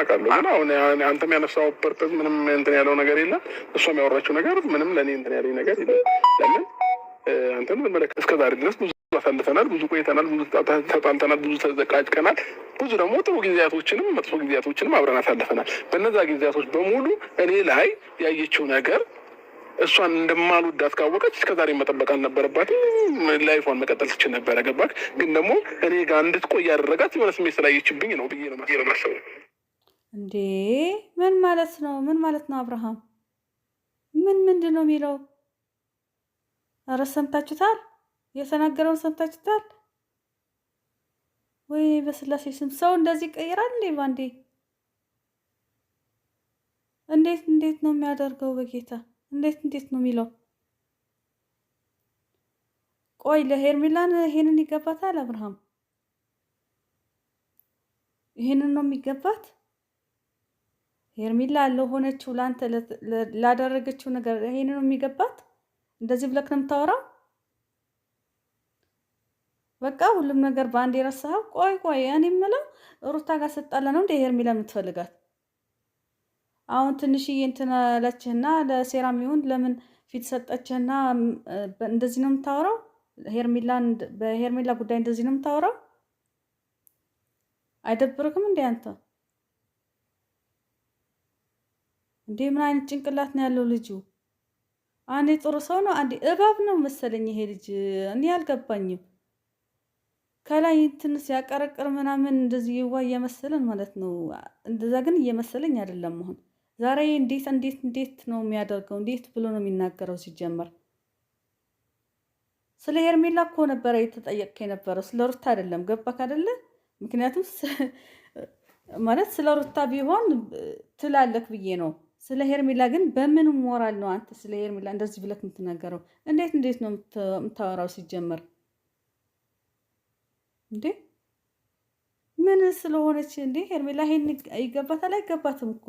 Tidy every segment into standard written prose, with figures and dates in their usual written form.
አውቃለሁ። ግን አሁን አንተም ያነሳው ፐርፐዝ ምንም እንትን ያለው ነገር የለም። እሷም ያወራችው ነገር ምንም ለእኔ እንትን ያለኝ ነገር የለም። ለምን አንተን መለከት እስከዛሬ ድረስ ብዙ አሳልፈናል፣ ብዙ ቆይተናል፣ ብዙ ተጣልተናል፣ ብዙ ተዘቃጭቀናል። ብዙ ደግሞ ጥሩ ጊዜያቶችንም መጥፎ ጊዜያቶችንም አብረን አሳልፈናል። በእነዛ ጊዜያቶች በሙሉ እኔ ላይ ያየችው ነገር እሷን እንደማልወዳት ካወቀች እስከዛሬ መጠበቅ አልነበረባትም። ላይፏን መቀጠል ትችል ነበረ። ገባክ? ግን ደግሞ እኔ ጋር እንድትቆይ ያደረጋት የሆነ ስሜት ስላየችብኝ ነው ብዬ ነው ማሰብ። እንዴ ምን ማለት ነው? ምን ማለት ነው? አብርሃም ምንድን ነው የሚለው? ኧረ ሰምታችሁታል? የተናገረውን ሰምታችሁታል ወይ? በስላሴ ስም ሰው እንደዚህ ይቀይራል እንዴ ባንዴ? እንዴት ነው የሚያደርገው? በጌታ እንዴት ነው የሚለው? ቆይ ለሄርሜላን ይሄንን ይገባታል? አብርሃም ይሄንን ነው የሚገባት? ሄርሜላ ለሆነችው ላንተ ላደረገችው ነገር ይሄንን ነው የሚገባት? እንደዚህ ብለክ ነው የምታወራው? በቃ ሁሉም ነገር በአንድ የረሳኸው? ቆይ እኔ የምለው ሩታ ጋር ስጣላ ነው እንደ ሄርሜላ የምትፈልጋት? አሁን ትንሽዬ እንትን አለችህና ለሴራም ይሁን ለምን ፊት ሰጠችህና እንደዚህ ነው የምታወራው? በሄርሜላ ጉዳይ እንደዚህ ነው የምታወራው? አይደብርክም እንዴ አንተ? እንዴ ምን አይነት ጭንቅላት ነው ያለው ልጁ? አንዴ ጥሩ ሰው ነው፣ አንዴ እባብ ነው መሰለኝ ይሄ ልጅ። እኔ አልገባኝም። ከላይ ትንሽ ያቀረቅር ምናምን እንደዚህ ይዋ እየመሰለን ማለት ነው። እንደዛ ግን እየመሰለኝ አይደለም። አሁን ዛሬ እንዴት ነው የሚያደርገው? እንዴት ብሎ ነው የሚናገረው? ሲጀመር ስለ ሄርሜላ እኮ ነበረ የተጠየቀ የነበረው፣ ስለ ሩታ አይደለም። ገባክ አይደለ? ምክንያቱም ማለት ስለ ሩታ ቢሆን ትላለክ ብዬ ነው። ስለ ሄርሜላ ግን በምን ሞራል ነው አንተ ስለ ሄርሜላ እንደዚህ ብለክ የምትናገረው? እንዴት ነው የምታወራው? ሲጀመር እንዴ ምን ስለሆነች እንዴ ሄርሜላ ይሄን ይገባታል? አይገባትም እኮ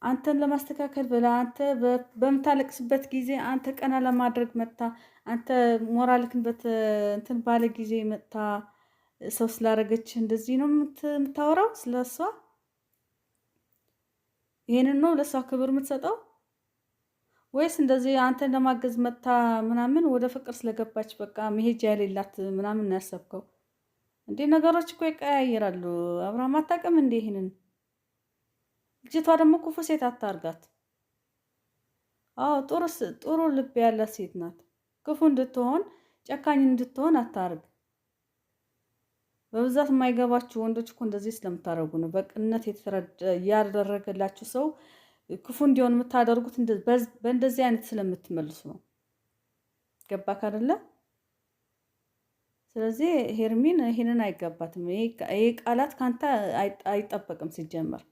አንተን ለማስተካከል ብላ አንተ በምታለቅስበት ጊዜ አንተ ቀና ለማድረግ መጣ። አንተ ሞራልክን እንትን ባለ ጊዜ መጣ። ሰው ስላረገች እንደዚህ ነው የምታወራው ስለሷ? ይሄንን ነው ለሷ ክብር የምትሰጠው? ወይስ እንደዚህ አንተን ለማገዝ መጣ ምናምን ወደ ፍቅር ስለገባች በቃ መሄጃ የሌላት ምናምን ያሰብከው? እንዴ ነገሮች እኮ ይቀያየራሉ። አብርሃም አታውቅም እንዴ ይሄንን? ልጅቷ ደግሞ ክፉ ሴት አታርጋት። አዎ ጥሩ ልብ ያላት ሴት ናት። ክፉ እንድትሆን ጨካኝ እንድትሆን አታርግ። በብዛት የማይገባችሁ ወንዶች እኮ እንደዚህ ስለምታደርጉ ነው። በቅንነት ያደረገላችሁ ሰው ክፉ እንዲሆን የምታደርጉት በእንደዚህ አይነት ስለምትመልሱ ነው። ገባክ አይደለ? ስለዚህ ሄርሚን ይሄንን አይገባትም። ይሄ ቃላት ካንተ አይጠበቅም ሲጀመር።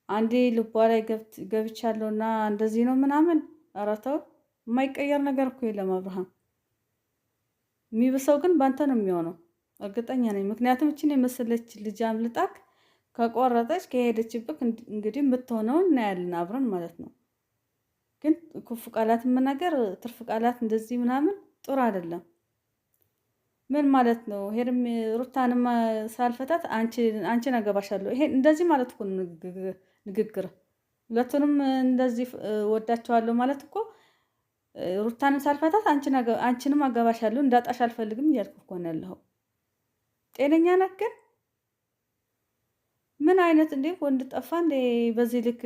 አንዴ ልቧ ላይ ገብቻለሁና እንደዚህ ነው ምናምን። ኧረ ተው፣ የማይቀየር ነገር እኮ የለም አብርሃም። የሚብሰው ግን ባንተ ነው የሚሆነው፣ እርግጠኛ ነኝ። ምክንያቱም እችን የመሰለች ልጅ አምልጣክ ከቆረጠች ከሄደችብክ እንግዲህ የምትሆነው እናያለን አብረን ማለት ነው። ግን ክፉ ቃላት መናገር፣ ትርፍ ቃላት እንደዚህ ምናምን ጥሩ አይደለም። ምን ማለት ነው? ሩታንም ሳልፈታት አንቺን አገባሻለሁ። ይሄ እንደዚህ ማለት እኮ ንግግር። ሁለቱንም እንደዚህ ወዳቸዋለሁ ማለት እኮ ሩታንም ሳልፈታት አንቺንም አገባሻለሁ እንዳጣሽ አልፈልግም እያልኩ እኮ ነው ያለኸው። ጤነኛ ነህ ግን? ምን አይነት እንዴ ወንድ ጠፋ እንዴ? በዚህ ልክ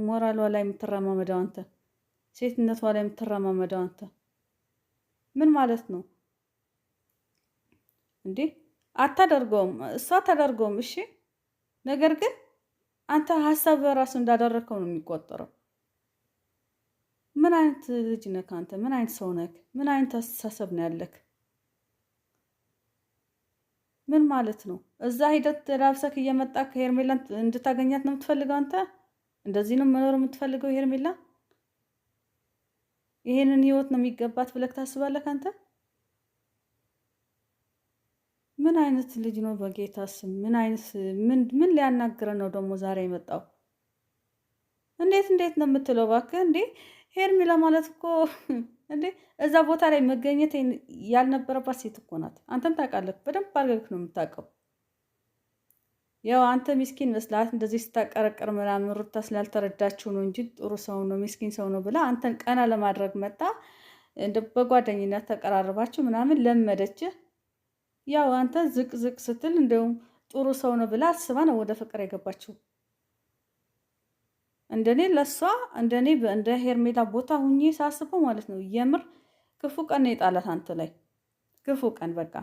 ሞራሏ ላይ የምትረማመደው አንተ፣ ሴትነቷ ላይ የምትረማመደው አንተ ምን ማለት ነው እንዴ? አታደርገውም፣ እሷ አታደርገውም። እሺ ነገር ግን አንተ ሀሳብ በራሱ እንዳደረግከው ነው የሚቆጠረው። ምን አይነት ልጅ ነህ አንተ? ምን አይነት ሰው ነህ? ምን አይነት አስተሳሰብ ነው ያለክ? ምን ማለት ነው? እዛ ሂደት ተዳብሰክ እየመጣክ ሄርሜላን እንድታገኛት ነው የምትፈልገው አንተ? እንደዚህ ነው መኖር የምትፈልገው ሄርሜላ? ይሄንን ህይወት ነው የሚገባት ብለክ ታስባለክ አንተ? ምን አይነት ልጅ ነው በጌታ ስም? ምን ሊያናግረን ነው ደግሞ ዛሬ የመጣው? እንዴት ነው የምትለው? እባክህ እንዴ ሄርሜላ ማለት እኮ እንዴ እዛ ቦታ ላይ መገኘት ያልነበረባት ሴት እኮ ናት። አንተም ታውቃለህ፣ በደንብ አድርገህ ነው የምታውቀው። ያው አንተ ሚስኪን መስላት እንደዚህ ስታቀረቅር ምናምን ሩታ ስላልተረዳችው ነው እንጂ ጥሩ ሰው ነው ሚስኪን ሰው ነው ብላ አንተን ቀና ለማድረግ መጣ። እንደ በጓደኝነት ተቀራርባችሁ ምናምን ለመደችህ። ያው አንተ ዝቅ ዝቅ ስትል እንደውም ጥሩ ሰው ነው ብላ አስባ ነው ወደ ፍቅር የገባችው። እንደኔ ለሷ እንደኔ እንደ ሄርሜላ ቦታ ሁኜ ሳስበው ማለት ነው የምር ክፉ ቀን ነው የጣላት አንተ ላይ ክፉ ቀን። በቃ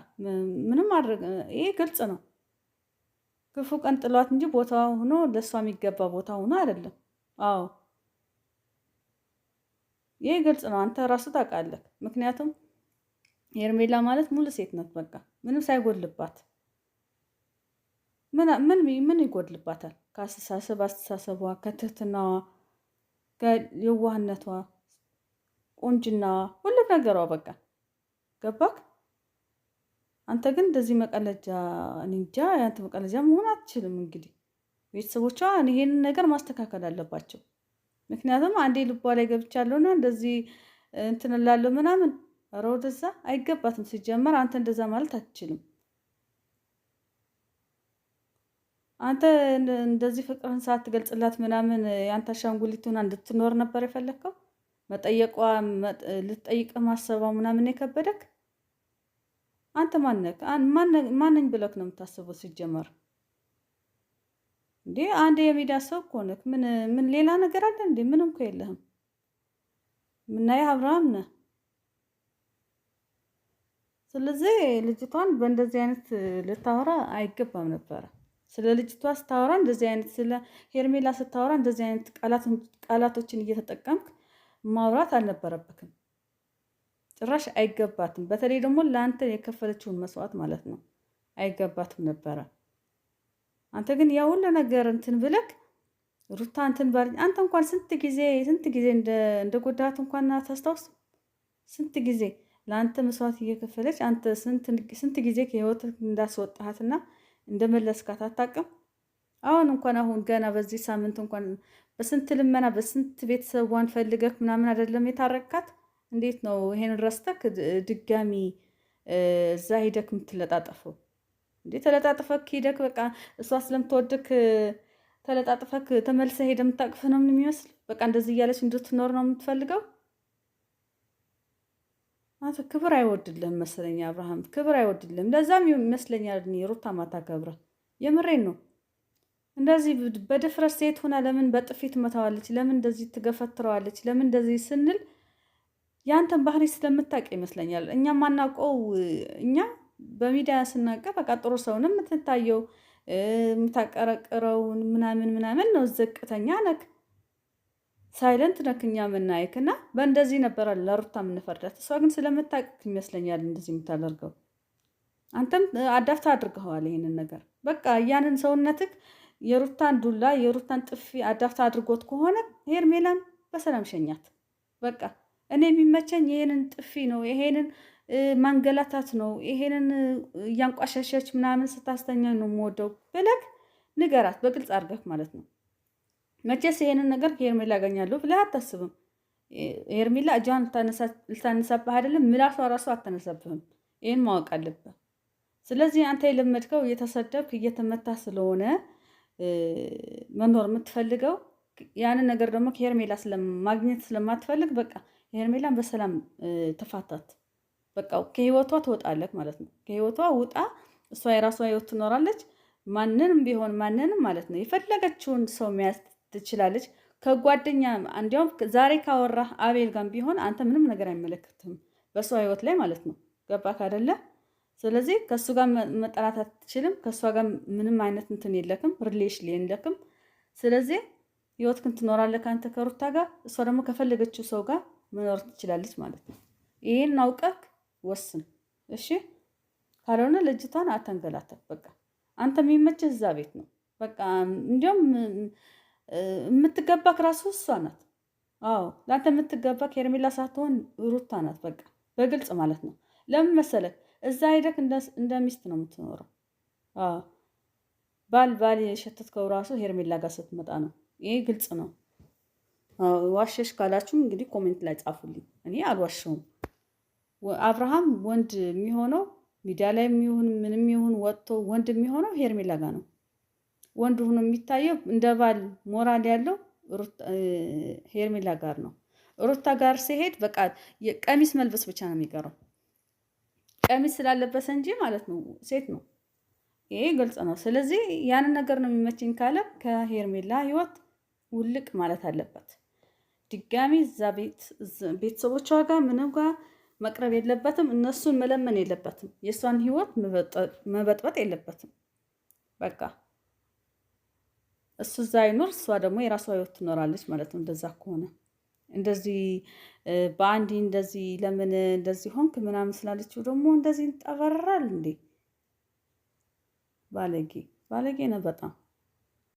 ምንም ማድረግ ይሄ ግልጽ ነው። ክፉ ቀን ጥሏት እንጂ ቦታው ሆኖ ለሷ የሚገባ ቦታ ሆኖ አይደለም። አዎ ይሄ ግልጽ ነው። አንተ ራሱ ታውቃለህ። ምክንያቱም ሄርሜላ ማለት ሙሉ ሴት ናት። በቃ ምንም ሳይጎድልባት ምን ይጎድልባታል? አስተሳሰቧ፣ ከትህትናዋ፣ ከየዋህነቷ፣ ቁንጅናዋ፣ ሁሉም ነገሯ በቃ ገባክ? አንተ ግን እንደዚህ መቀለጃ እንጃ። ያንተ መቀለጃ መሆን አትችልም። እንግዲህ ቤተሰቦቿ ይሄንን ነገር ማስተካከል አለባቸው። ምክንያቱም አንዴ ልቧ ላይ ገብቻለሁና እንደዚህ እንትን እላለሁ ምናምን፣ ኧረ ወደዛ አይገባትም። ሲጀመር አንተ እንደዛ ማለት አትችልም። አንተ እንደዚህ ፍቅርህን ሳትገልጽላት ምናምን ያንተ አሻንጉሊቱን እንድትኖር ነበር የፈለግከው? መጠየቋ ልትጠይቅህ ማሰቧ ምናምን የከበደክ አንተ ማነኝ ብለክ ነው የምታስበው? ሲጀመር እንዴ አንድ የሚዲያ ሰው እኮ ነህ። ምን ሌላ ነገር አለ እንዴ? ምንም እኮ የለህም። ምናየህ አብርሃም ነህ። ስለዚህ ልጅቷን በእንደዚህ አይነት ልታወራ አይገባም ነበረ። ስለ ልጅቷ ስታወራ እንደዚህ አይነት ስለ ሄርሜላ ስታወራ እንደዚህ አይነት ቃላቶችን እየተጠቀምክ ማውራት አልነበረብክም። ጭራሽ አይገባትም። በተለይ ደግሞ ለአንተ የከፈለችውን መስዋዕት ማለት ነው። አይገባትም ነበረ። አንተ ግን ያ ሁሉ ነገር እንትን ብለክ ሩታ እንትን ባል አንተ እንኳን ስንት ጊዜ እንደጎዳት እንኳን ታስታውስ። ስንት ጊዜ ለአንተ መስዋዕት እየከፈለች አንተ ስንት ጊዜ ከህይወት እንዳስወጣሃትና እንደመለስካት አታውቅም። አሁን ገና በዚህ ሳምንት እንኳን በስንት ልመና በስንት ቤተሰቧን ፈልገክ ምናምን አይደለም የታረካት። እንዴት ነው ይሄን ረስተክ ድጋሚ እዛ ሂደክ የምትለጣጠፈው እንዴ? ተለጣጥፈክ ሂደክ በቃ እሷ ስለምትወድክ ተለጣጥፈክ ተመልሰ ሄደ የምታቅፍህ ነው የሚመስል። በቃ እንደዚህ እያለች እንድትኖር ነው የምትፈልገው። አንተ ክብር አይወድልህም መሰለኝ አብርሃም፣ ክብር አይወድልህም። ለዛም ይመስለኛል ሩታ ማታከብረህ። የምሬን ነው። እንደዚህ በድፍረት ሴት ሆና ለምን በጥፊት መታዋለች? ለምን እንደዚህ ትገፈትረዋለች? ለምን እንደዚህ ስንል ያንተን ባህሪ ስለምታውቅ ይመስለኛል። እኛ ማናውቀው እኛ በሚዲያ ስናቀ በቃ ጥሩ ሰውን የምትታየው የምታቀረቅረው ምናምን ነው። ዝቅተኛ ነክ ሳይለንት ነክ እኛ የምናይክ እና በእንደዚህ ነበረ ለሩታ የምንፈርዳት። እሷ ግን ስለምታውቅ ይመስለኛል እንደዚህ የምታደርገው። አንተም አዳፍታ አድርገዋል ይሄንን ነገር። በቃ ያንን ሰውነትክ የሩታን ዱላ የሩታን ጥፊ አዳፍታ አድርጎት ከሆነ ሄርሜላን በሰላም ሸኛት። በቃ እኔ የሚመቸኝ ይሄንን ጥፊ ነው፣ ይሄንን ማንገላታት ነው፣ ይሄንን እያንቋሸሸች ምናምን ስታስተኛ ነው የምወደው ብለክ ንገራት፣ በግልጽ አድርገህ ማለት ነው። መቼስ ይሄንን ነገር ከሄርሜላ ያገኛለሁ ብለህ አታስብም። ሄርሜላ እጇን ልታነሳብህ አይደለም፣ ምላሷ ራሱ አታነሳብህም። ይህን ማወቅ አለብህ። ስለዚህ አንተ የለመድከው እየተሰደብክ እየተመታ ስለሆነ መኖር የምትፈልገው ያንን ነገር ደግሞ ከሄርሜላ ማግኘት ስለማትፈልግ በቃ ሄርሜላን በሰላም ተፋታት። በቃ ከህይወቷ ትወጣለች ማለት ነው። ከህይወቷ ውጣ። እሷ የራሷ ህይወት ትኖራለች። ማንንም ቢሆን ማንንም ማለት ነው የፈለገችውን ሰው መያዝ ትችላለች። ከጓደኛ እንዲያውም ዛሬ ካወራህ አቤል ጋር ቢሆን አንተ ምንም ነገር አይመለከትም በሷ ህይወት ላይ ማለት ነው። ገባክ አይደለ? ስለዚህ ከሱ ጋር መጠራት አትችልም። ከሷ ጋር ምንም አይነት እንትን የለክም፣ ሪሌሽን የለክም። ስለዚህ ህይወትክን ትኖራለህ አንተ ከሩታ ጋር፣ እሷ ደግሞ ከፈለገችው ሰው ጋር መኖር ትችላለች ማለት ነው። ይሄን አውቀህ ወስን እሺ። ካልሆነ ልጅቷን አተንገላተህ። በቃ አንተ የሚመችህ እዛ ቤት ነው። በቃ እንዲያውም የምትገባክ ራሱ እሷ ናት። አዎ ለአንተ የምትገባክ ሄርሜላ ሳትሆን ሩታ ናት። በቃ በግልጽ ማለት ነው። ለምን መሰለህ? እዛ ሄደክ እንደ ሚስት ነው የምትኖረው። አዎ ባል የሸተትከው ራሱ ሄርሜላ ጋር ስትመጣ ነው። ይሄ ግልጽ ነው። ዋሸሽ ካላችሁ እንግዲህ ኮሜንት ላይ ጻፉልኝ። እኔ አልዋሸውም። አብርሃም ወንድ የሚሆነው ሚዲያ ላይ የሚሆን ምንም ይሁን ወጥቶ ወንድ የሚሆነው ሄርሜላ ጋር ነው። ወንድ ሆኖ የሚታየው እንደ ባል ሞራል ያለው ሄርሜላ ጋር ነው። ሩታ ጋር ሲሄድ በቃ ቀሚስ መልበስ ብቻ ነው የሚቀረው። ቀሚስ ስላለበሰ እንጂ ማለት ነው ሴት ነው። ይሄ ግልጽ ነው። ስለዚህ ያንን ነገር ነው የሚመችኝ ካለ ከሄርሜላ ህይወት ውልቅ ማለት አለበት። ድጋሚ እዛ ቤተሰቦቿ ጋር ምንም ጋር መቅረብ የለበትም። እነሱን መለመን የለበትም። የእሷን ህይወት መበጥበጥ የለበትም። በቃ እሱ እዛ ይኖር፣ እሷ ደግሞ የራሷ ህይወት ትኖራለች ማለት ነው። እንደዛ ከሆነ እንደዚህ በአንዲ እንደዚህ ለምን እንደዚህ ሆንክ ምናምን ስላለችው ደግሞ እንደዚህ ይንጠበራል እንዴ! ባለጌ ነው በጣም።